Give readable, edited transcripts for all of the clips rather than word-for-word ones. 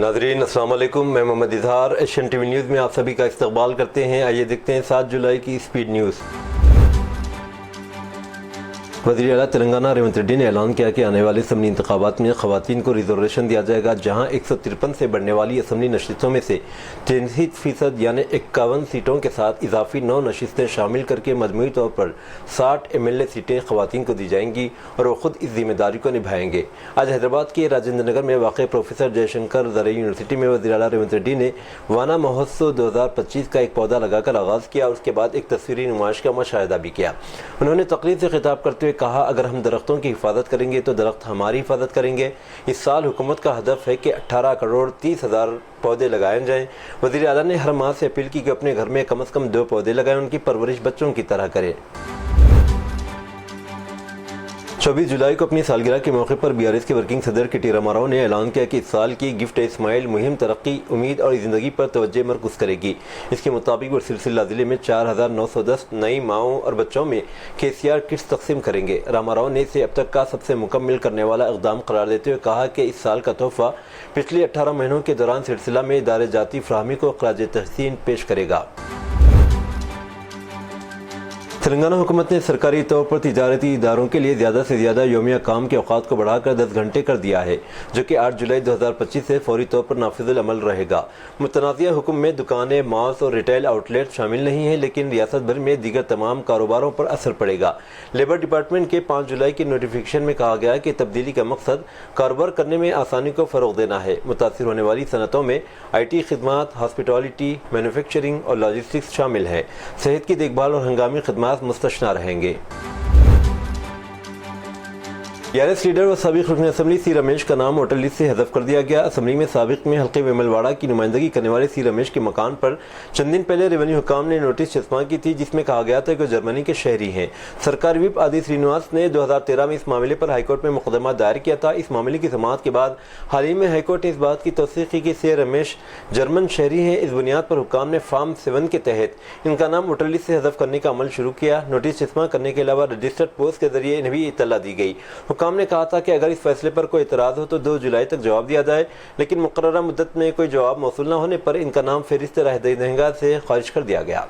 ناظرین السلام علیکم، میں محمد اظہار ایشین ٹی وی نیوز میں آپ سبھی کا استقبال کرتے ہیں۔ آئیے دیکھتے ہیں 7 جولائی کی اسپیڈ نیوز۔ وزیر اعلیٰ تلنگانہ ریونت ریڈی نے اعلان کیا کہ آنے والے اسمبلی انتخابات میں خواتین کو ریزرویشن دیا جائے گا، جہاں 153 سے بڑھنے والی اسمبلی نشستوں میں سے 63% یعنی 51 سیٹوں کے ساتھ اضافی 9 نشستیں شامل کر کے مجموعی طور پر 60 MLA سیٹیں خواتین کو دی جائیں گی اور وہ خود اس ذمہ داری کو نبھائیں گے۔ آج حیدرآباد کے راجندر نگر میں واقع پروفیسر جے شنکر زرعی یونیورسٹی میں وزیر اعلیٰ ریونت ریڈی نے وانا مہوتسو 2025 کا ایک پودا لگا کر آغاز کیا اور اس کے بعد ایک تصویری نمائش کا مشاہدہ بھی کیا۔ انہوں نے تقریر سے خطاب کرتے ہوئے کہا، اگر ہم درختوں کی حفاظت کریں گے تو درخت ہماری حفاظت کریں گے۔ اس سال حکومت کا ہدف ہے کہ 18 کروڑ 30 ہزار پودے لگائے جائیں۔ وزیر اعلیٰ نے ہر ماں سے اپیل کی کہ اپنے گھر میں کم از کم 2 پودے لگائیں، ان کی پرورش بچوں کی طرح کریں۔ 24 جولائی کو اپنی سالگرہ کے موقع پر BRS کے ورکنگ صدر کٹی راما راؤ نے اعلان کیا کہ اس سال کی گفٹ اسماعیل مہم ترقی، امید اور زندگی پر توجہ مرکوز کرے گی۔ اس کے مطابق وہ سلسلہ ضلع میں 4910 نئی ماؤں اور بچوں میں KCR کٹس تقسیم کریں گے۔ راما راؤ نے اسے اب تک کا سب سے مکمل کرنے والا اقدام قرار دیتے ہوئے کہا کہ اس سال کا تحفہ پچھلے 18 مہینوں کے دوران سلسلہ میں ادارے جاتی فراہمی کو خراج تحسین پیش کرے گا۔ تلنگانہ حکومت نے سرکاری طور پر تجارتی اداروں کے لیے زیادہ سے زیادہ یومیہ کام کے اوقات کو بڑھا کر 10 گھنٹے کر دیا ہے، جو کہ 8 جولائی 2025 سے فوری طور پر نافذ العمل رہے گا۔ متنازعہ حکم میں دکانیں، مالز اور ریٹیل آؤٹ لیٹ شامل نہیں ہیں، لیکن ریاست بھر میں دیگر تمام کاروباروں پر اثر پڑے گا۔ لیبر ڈپارٹمنٹ کے 5 جولائی کی نوٹیفیکیشن میں کہا گیا کہ تبدیلی کا مقصد کاروبار کرنے میں آسانی کو فروغ دینا ہے۔ متاثر ہونے والی صنعتوں میں IT خدمات، ہاسپٹالٹی، مینوفیکچرنگ اور لاجسٹکس شامل ہیں۔ صحت کی دیکھ بھال اور ہنگامی خدمات مستثنی رہیں گے۔ BRS لیڈر و سابق رکن اسمبلی سی رمیش کا نام ووٹر لسٹ سے حذف کر دیا گیا۔ اسمبلی میں سابق میں حلقے ویمل واڑہ کی نمائندگی کرنے والے سی رمیش کے مکان پر چند دن پہلے ریونیو حکام نے نوٹس چسپاں کی تھی، جس میں کہا گیا تھا کہ وہ جرمنی کے شہری ہیں۔ سرکاری وپ آدی سرینواس نے 2013 میں اس معاملے پر ہائی کورٹ میں مقدمہ دائر کیا تھا۔ اس معاملے کی سماعت کے بعد حال ہی میں ہائی کورٹ نے اس بات کی توثیق کی کہ سی رمیش جرمن شہری ہیں۔ اس بنیاد پر حکام نے فارم 7 کے تحت ان کا نام ووٹر لسٹ سے حذف کرنے کا عمل شروع کیا۔ نوٹس چسپاں کرنے کے علاوہ رجسٹرڈ پوسٹ کے ذریعے انہیں بھی اطلاع دی گئی۔ حکام نے کہا تھا کہ اگر اس فیصلے پر کوئی اعتراض ہو تو 2 جولائی تک جواب دیا جائے، لیکن مقررہ مدت میں کوئی جواب موصول نہ ہونے پر ان کا نام فہرست رائے دہندگان سے خارج کر دیا گیا۔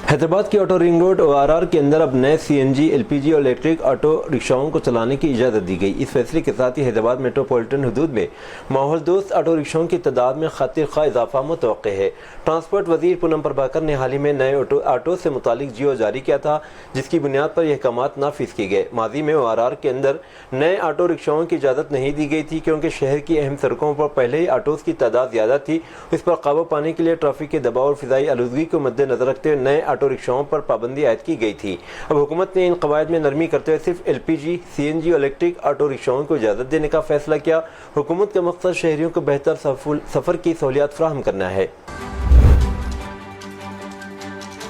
حیدرآباد کی آٹو رنگ روڈ ORR کے اندر اب نئے CNG، LPG اور الیکٹرک آٹو رکشاؤں کو چلانے کی اجازت دی گئی۔ اس فیصلے کے ساتھ ہی حیدرآباد میٹروپولیٹن حدود میں ماحول دوست آٹو رکشاؤں کی تعداد میں خاطر خواہ اضافہ متوقع ہے۔ ٹرانسپورٹ وزیر پونم پربھاکر نے حال ہی میں نئے آٹو سے متعلق جیو جاری کیا تھا، جس کی بنیاد پر یہ احکامات نافذ کیے گئے۔ ماضی میں ORR کے اندر نئے آٹو رکشاؤں کی اجازت نہیں دی گئی تھی، کیونکہ شہر کی اہم سڑکوں پر پہلے ہی آٹوز کی تعداد زیادہ تھی۔ اس پر قابو پانے کے لیے ٹریفک کے دباؤ اور فضائی آلودگی کو مد نظر رکھتے ہوئے نئے آٹو رکشاؤں پر پابندی عائد کی گئی تھی۔ اب حکومت نے ان قواعد میں نرمی کرتے ہوئے صرف LPG، CNG اور الیکٹرک آٹو رکشاؤں کو اجازت دینے کا فیصلہ کیا۔ حکومت کا مقصد شہریوں کو بہتر سفر کی سہولیات فراہم کرنا ہے۔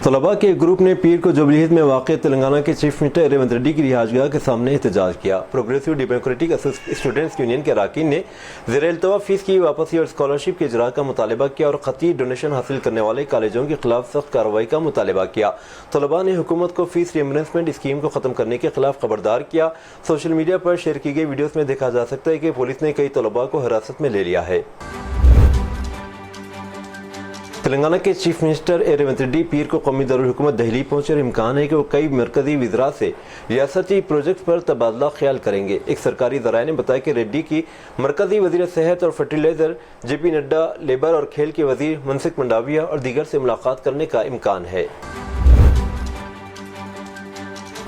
طلباء کے ایک گروپ نے پیر کو جوبلی ہلز میں واقع تلنگانہ کے چیف منسٹر ریونت ریڈی کی رہائش گاہ کے سامنے احتجاج کیا۔ پروگریسو ڈیموکریٹک اسٹوڈنٹس یونین کے اراکین نے زیر التوا فیس کی واپسی اور اسکالرشپ کے اجراء کا مطالبہ کیا اور خطی ڈونیشن حاصل کرنے والے کالجوں کے خلاف سخت کارروائی کا مطالبہ کیا۔ طلباء نے حکومت کو فیس ریمبرسمنٹ اسکیم کو ختم کرنے کے خلاف خبردار کیا۔ سوشل میڈیا پر شیئر کی گئی ویڈیوز میں دیکھا جا سکتا ہے کہ پولیس نے کئی طلباء کو حراست میں لے لیا ہے۔ تلنگانہ کے چیف منسٹر ریونت ریڈی پیر کو قومی دارالحکومت دہلی پہنچے اور امکان ہے کہ وہ کئی مرکزی وزراء سے ریاستی پروجیکٹس پر تبادلہ خیال کریں گے۔ ایک سرکاری ذرائع نے بتایا کہ ریڈی کی مرکزی وزیر صحت اور فرٹیلائزر JP نڈا، لیبر اور کھیل کے وزیر منسکھ منڈاویہ اور دیگر سے ملاقات کرنے کا امکان ہے۔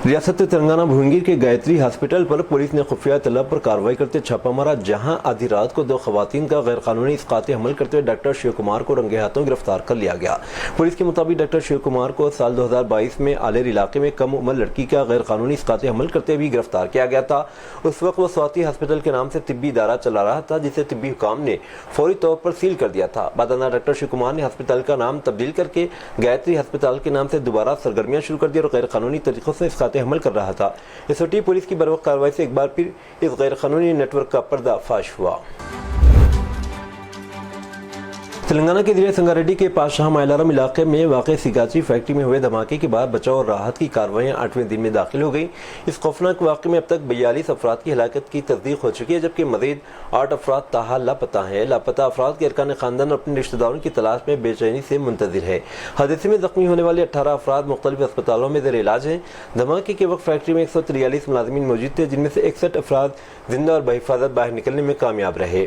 ریاست تلنگانہ بھونگیر کے گایتری ہاسپٹل پر پولیس نے خفیہ اطلاع پر کارروائی کرتے چھاپہ مارا، جہاں آدھی رات کو 2 خواتین کا غیر قانونی اسقاط حمل کرتے ہوئے ڈاکٹر شیو کمار کو رنگے ہاتھوں گرفتار کر لیا گیا۔ پولیس کے مطابق ڈاکٹر شیو کمار کو سال 2022 میں آلیر علاقے میں کم عمر لڑکی کا غیر قانونی اسقاط حمل کرتے بھی گرفتار کیا گیا تھا۔ اس وقت وہ سواتی ہاسپٹل کے نام سے طبی ادارہ چلا رہا تھا، جسے طبی حکام نے فوری طور پر سیل کر دیا تھا۔ بعد ازاں ڈاکٹر شیو کمار نے ہاسپٹل کا نام تبدیل کر کے گایتری ہسپتال کے نام سے دوبارہ سرگرمیاں شروع کر دی اور غیر قانونی طریقوں سے اسقاط حمل کر رہا تھا۔ SOT پولیس کی بروقت کارروائی سے ایک بار پھر اس غیر قانونی نیٹ ورک کا پردہ فاش ہوا۔ تلنگانہ کے ضلع سنگاریڈی کے پاشاہ مائلارم علاقے میں واقع سگاچی فیکٹری میں ہوئے دھماکے کے بعد بچاؤ اور راحت کی کارروائیاں 8ویں دن میں داخل ہو گئی۔ اس خوفناک واقعے میں اب تک 42 افراد کی ہلاکت کی تصدیق ہو چکی ہے، جبکہ مزید 8 افراد تاحال لاپتہ ہیں۔ لاپتہ افراد کے ارکان خاندان اپنے رشتہ داروں کی تلاش میں بے چینی سے منتظر ہے۔ حادثے میں زخمی ہونے والے 18 افراد مختلف اسپتالوں میں زیر علاج ہیں۔ دھماکے کے وقت فیکٹری میں 143 ملازمین موجود تھے، جن میں سے 61 افراد زندہ اور بحفاظت باہر نکلنے میں کامیاب رہے۔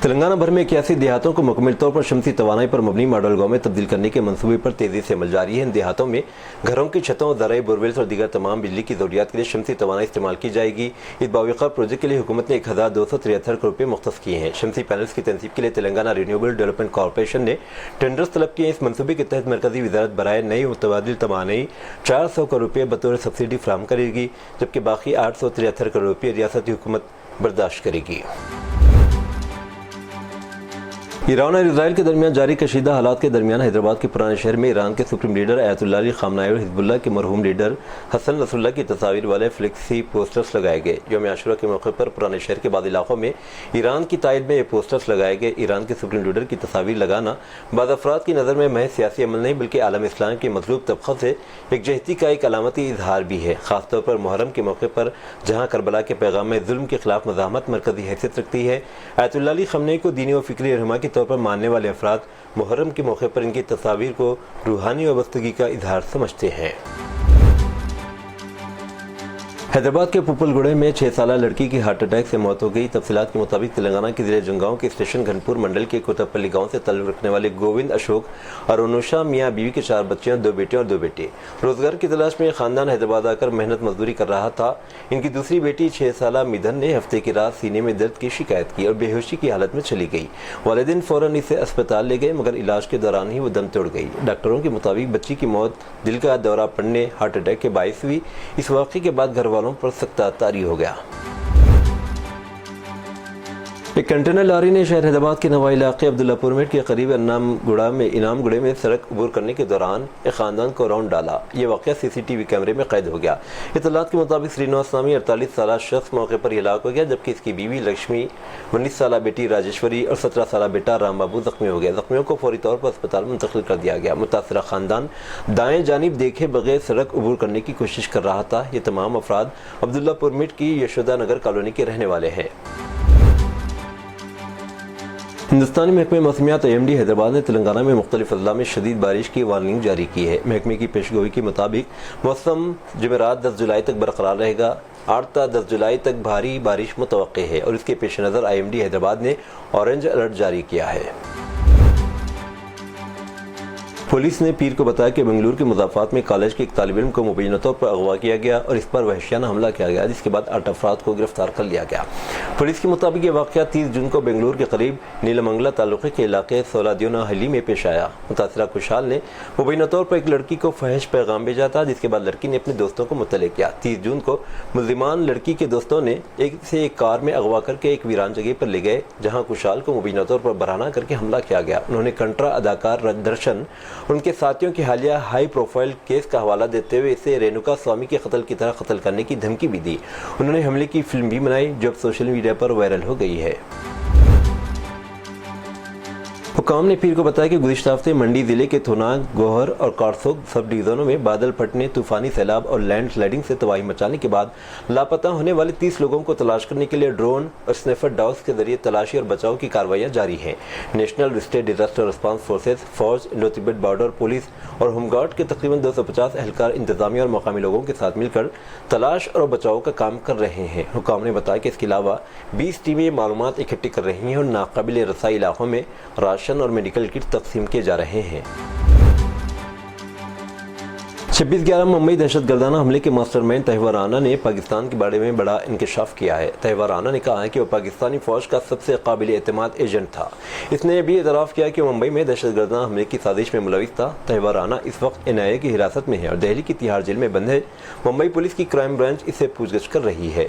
تلنگانہ بھر میں 81 دیہاتوں کو مکمل طور پر شمسی توانائی پر مبنی ماڈل گاؤں میں تبدیل کرنے کے منصوبے پر تیزی سے عمل جاری ہے۔ ان دیہاتوں میں گھروں کی چھتوں، زرعی بورویلز اور دیگر تمام بجلی کی ضروریات کے لیے شمسی توانائی استعمال کی جائے گی۔ اس باوقار پروجیکٹ کے لیے حکومت نے 1273 کروڑ روپے مختص کیے ہیں۔ شمسی پینلز کی تنصیب کے لیے تلنگانہ رینیویبل ڈیولپمنٹ کارپوریشن نے ٹینڈرز طلب کیے ہیں۔ اس منصوبے کے تحت مرکزی وزارت برائے نئی متبادل توانائی 400 کروڑ روپے بطور سبسڈی فراہم کرے گی، جبکہ باقی 873 کروڑ روپے ریاستی حکومت برداشت کرے گی۔ ایران اور اسرائیل کے درمیان جاری کشیدہ حالات کے درمیان حیدرآباد کے پرانے شہر میں ایران کے سپریم لیڈر آیت اللہ علی خامنہ ای اور حزب اللہ کے مرحوم لیڈر حسن نصر اللہ کی تصاویر والے فلیکسی پوسٹرز لگائے گئے۔ یوم عاشورہ کے موقع پر پرانے شہر کے بعض علاقوں میں ایران کی تائید میں یہ پوسٹرز لگائے گئے۔ ایران کے سپریم لیڈر کی تصاویر لگانا بعض افراد کی نظر میں محض سیاسی عمل نہیں بلکہ عالم اسلام کے مطلوب طبقہ سے یکجہتی کا ایک علامتی اظہار بھی ہے، خاص طور پر محرم کے موقع پر جہاں کربلا کے پیغام میں ظلم کے خلاف مزاحمت مرکزی حیثیت رکھتی ہے۔ آیت اللہ علی خامنہ ای کو دینی و فکری رہنما کے طور پر ماننے والے افراد محرم کے موقع پر ان کی تصاویر کو روحانی وابستگی کا اظہار سمجھتے ہیں۔ حیدرآباد کے پوپل گڑھے میں 6 سالہ لڑکی کی ہارٹ اٹیک سے موت ہو گئی۔ تفصیلات کے مطابق تلنگانہ کے ضلع جنگاؤں کے اسٹیشن گھنپور منڈل کے کوتپلی گاؤں سے تعلق رکھنے والے گووند اشوک اور انوشا میاں بیوی کے 4 بچیاں، 2 بیٹے اور 2 بیٹے روزگار کی تلاش میں خاندان حیدرآباد آ کر محنت مزدوری کر رہا تھا۔ ان کی دوسری بیٹی 6 سالہ میدھن نے ہفتے کی رات سینے میں درد کی شکایت کی اور بے ہوشی کی حالت میں چلی گئی۔ والدین فوراً اسے اسپتال لے گئے، مگر علاج کے دوران ہی وہ دم توڑ گئی۔ ڈاکٹروں کے مطابق بچی کی موت دل کا دورہ پڑنے، ہارٹ اٹیک کے باعث ہوئی۔ اس واقعے کے بعد گھر والوں پر سخت طاری ہو گیا۔ ایک کنٹینر لاری نے شہر حیدرآباد کے نوائی علاقے عبداللہ پور میٹ کے قریب انعام گڑھے میں سڑک عبور کرنے کے دوران ایک خاندان کو راؤنڈ ڈالا۔ یہ واقعہ CCTV کیمرے میں قید ہو گیا۔ اطلاعات کے مطابق سرینواس نامی 48 سالہ شخص موقع پر ہلاک ہو گیا، جبکہ اس کی بیوی لکشمی، 19 سالہ بیٹی راجیشوری اور 17 سالہ بیٹا رام بابو زخمی ہو گئے۔ زخمیوں کو فوری طور پر اسپتال منتقل کر دیا گیا۔ متاثرہ خاندان دائیں جانب دیکھے بغیر سڑک عبور کرنے کی کوشش کر رہا تھا۔ یہ تمام افراد عبداللہ پور میٹ کی یشودا نگر کالونی کے رہنے والے ہیں۔ ہندوستانی محکمہ موسمیات IMD حیدرآباد نے تلنگانہ میں مختلف اضلاع میں شدید بارش کی وارننگ جاری کی ہے۔ محکمے کی پیشگوئی کے مطابق موسم جمعرات 10 جولائی تک برقرار رہے گا۔ 8 تا 10 جولائی تک بھاری بارش متوقع ہے اور اس کے پیش نظر IMD حیدرآباد نے اورنج الرٹ جاری کیا ہے۔ پولیس نے پیر کو بتایا کہ بنگلور کے مضافات میں کالج کے ایک طالب علم کو مبینہ طور پر اغوا کیا گیا اور اس پر وحشیانہ حملہ کیا گیا، جس کے بعد 8 افراد کو گرفتار کر لیا گیا۔ پولیس کے مطابق یہ واقعہ 30 جون کو بنگلور کے قریب نیلمنگلا تعلقے کے علاقے سولادیونا ہلی میں پیش آیا۔ متاثرہ کشال نے مبینہ طور پر ایک لڑکی کو فحش پیغام بھیجا تھا، جس کے بعد لڑکی نے اپنے دوستوں کو مطلع کیا۔ 30 جون کو ملزمان لڑکی کے دوستوں نے ایک کار میں اغوا کر کے ایک ویران جگہ پر لے گئے، جہاں کشال کو مبینہ طور پر برہنہ کر کے حملہ کیا گیا۔ انہوں نے کنٹرا اداکار درشن اور ان کے ساتھیوں کے حالیہ ہائی پروفائل کیس کا حوالہ دیتے ہوئے اسے رینوکا سوامی کے قتل کی طرح قتل کرنے کی دھمکی بھی دی۔ انہوں نے حملے کی فلم بھی بنائی، جو اب سوشل میڈیا پر وائرل ہو گئی ہے۔ حکام نے پیر کو بتایا کہ گزشتہ ہفتے منڈی ضلع کے تھوناگ، گوہر اور کارسوگ سب ڈویژنوں میں بادل پھٹنے، طوفانی سیلاب اور لینڈ سلائڈنگ سے تباہی مچانے کے بعد لاپتہ ہونے والے 30 لوگوں کو تلاش کرنے کے لیے ڈرون اور سنیفر ڈاگز کے ذریعے تلاشی اور بچاؤ کی کارروائیاں جاری ہیں۔ National state disaster response forces, فوج، انڈو تبت بارڈر پولیس اور ہوم گارڈ کے تقریباً 250 اہلکار انتظامیہ اور مقامی لوگوں کے ساتھ مل کر تلاش اور بچاؤ کا کام کر رہے ہیں۔ حکام نے بتایا کہ اس کے علاوہ 20 ٹیمیں معلومات اکٹھی کر رہی ہیں اور ناقابل رسائی علاقوں میں راشن اور میڈیکل کٹ تقسیم کیے جا رہے ہیں۔ 26/11 ممبئی دہشت گردانہ حملے کے ماسٹر مائنڈ طیبہ رانا نے پاکستان کے بارے میں بڑا انکشاف کیا ہے۔ طیبہ رانا نے کہا ہے کہ وہ پاکستانی فوج کا سب سے قابل اعتماد ایجنٹ تھا۔ اس نے یہ بھی اعتراف کیا کہ وہ ممبئی میں دہشت گردانہ حملے کی سازش میں ملوث تھا۔ طیبہ رانا اس وقت NIA کی حراست میں ہے اور دہلی کی تہاڑ جیل میں بند ہے۔ ممبئی پولیس کی کرائم برانچ اس سے پوچھ گچھ کر رہی ہے۔